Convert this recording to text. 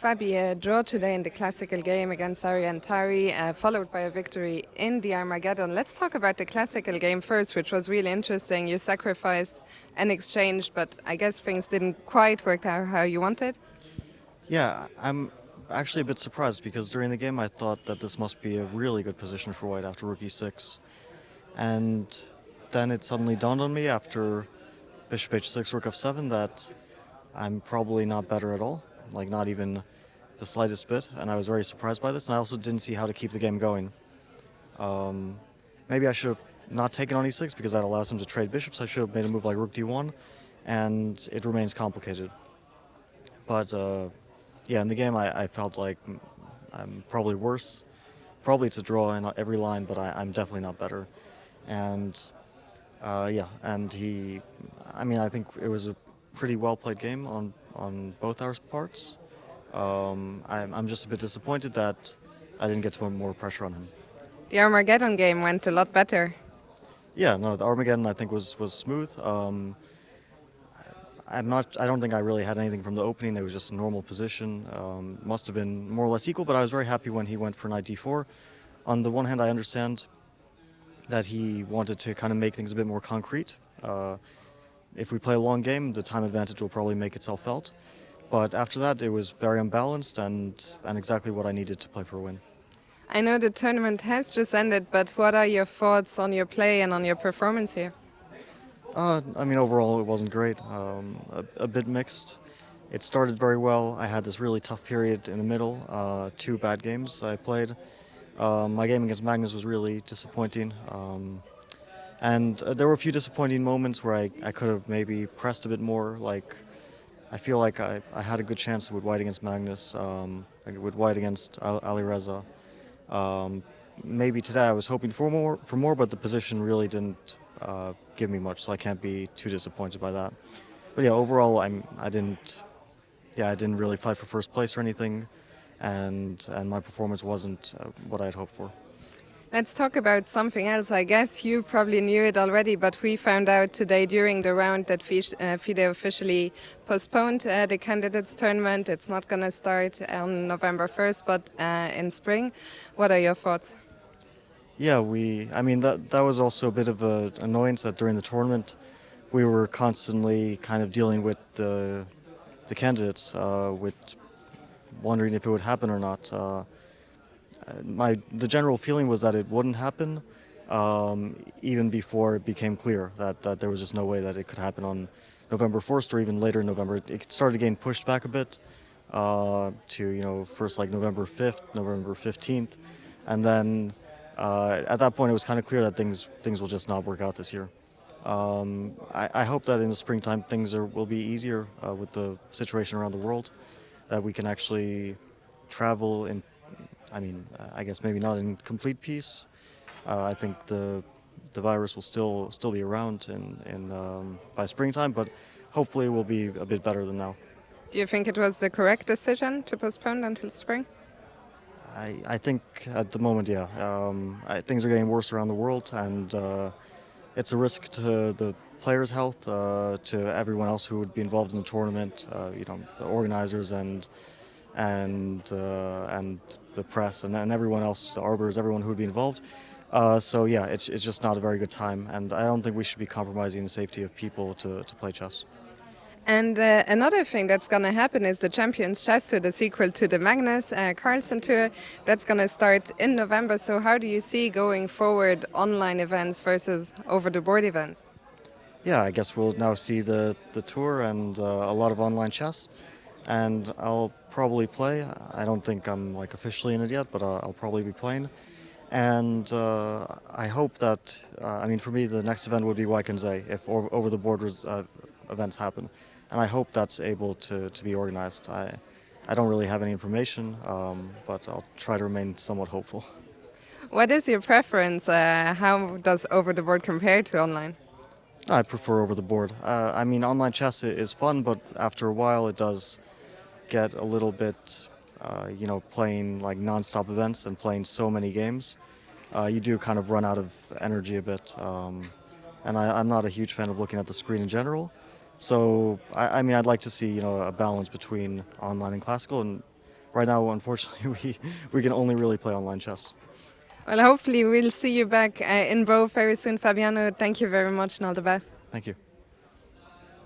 Fabi, a draw today in the classical game against Ariantari, followed by a victory in the Armageddon. Let's talk about the classical game first, which was really interesting. You sacrificed an exchange, but I guess things didn't quite work out how you wanted. Yeah, I'm actually a bit surprised because during the game I thought that this must be a really good position for white after rook e6. And then it suddenly dawned on me after bishop h6, rook f7 that I'm probably not better at all, like not even the slightest bit, and I was very surprised by this, and I also didn't see how to keep the game going. Um, Maybe I should have not taken on e6 because that allows him to trade bishops. I should have made a move like rook d1, and it remains complicated. But yeah, in the game I felt like I'm probably worse. Probably to draw in every line, but I'm definitely not better. And yeah, and I think it was a pretty well played game on both our parts. I'm just a bit disappointed that I didn't get to put more pressure on him. The Armageddon game went a lot better. Yeah, no, the Armageddon I think was smooth. I don't think I really had anything from the opening. It was just a normal position. Must have been more or less equal, but I was very happy when he went for knight d4. On the one hand, I understand that he wanted to kind of make things a bit more concrete. If we play a long game, the time advantage will probably make itself felt. But after that, it was very unbalanced and exactly what I needed to play for a win. I know the tournament has just ended, but what are your thoughts on your play and on your performance here? Overall, it wasn't great. A bit mixed. It started very well. I had this really tough period in the middle, two bad games I played. My game against Magnus was really disappointing. And there were a few disappointing moments where I could have maybe pressed a bit more. Like, I feel like I had a good chance with white against Magnus, with white against Ali Reza. Um, Maybe today I was hoping for more, but the position really didn't give me much, so I can't be too disappointed by that. But yeah, overall, I didn't really fight for first place or anything, and my performance wasn't what I had hoped for. Let's talk about something else. I guess you probably knew it already, but we found out today during the round that FIDE officially postponed the candidates tournament. It's not going to start on November 1st, but in spring. What are your thoughts? Yeah, that was also a bit of an annoyance that during the tournament we were constantly kind of dealing with the candidates, with wondering if it would happen or not. The general feeling was that it wouldn't happen, even before it became clear that there was just no way that it could happen on November 1st or even later in November. It started getting pushed back a bit to first like November 5th, November 15th, and then at that point it was kind of clear that things will just not work out this year. I hope that in the springtime will be easier with the situation around the world, that we can actually travel in. I guess maybe not in complete peace. I think the virus will still be around by springtime, but hopefully it will be a bit better than now. Do you think it was the correct decision to postpone until spring? I think at the moment, yeah, things are getting worse around the world, and it's a risk to the players' health, to everyone else who would be involved in the tournament, the organizers and the press and everyone else, the arbiters, everyone who would be involved. So yeah, it's just not a very good time, and I don't think we should be compromising the safety of people to play chess. And another thing that's going to happen is the Champions Chess Tour, the sequel to the Magnus Carlsen Tour, that's going to start in November. So how do you see going forward online events versus over-the-board events? Yeah, I guess we'll now see the tour and a lot of online chess, and I'll probably play. I don't think I'm like officially in it yet, but I'll probably be playing. And I hope that, for me, the next event would be Waikensei if over-the-board events happen. And I hope that's able to be organized. I don't really have any information, but I'll try to remain somewhat hopeful. What is your preference? How does over-the-board compare to online? I prefer over-the-board. Online chess is fun, but after a while it does get a little bit, playing like non-stop events and playing so many games. You do kind of run out of energy a bit. And I'm not a huge fan of looking at the screen in general. So, I'd like to see, a balance between online and classical. And right now, unfortunately, we can only really play online chess. Well, hopefully we'll see you back in Bow very soon, Fabiano. Thank you very much and all the best. Thank you.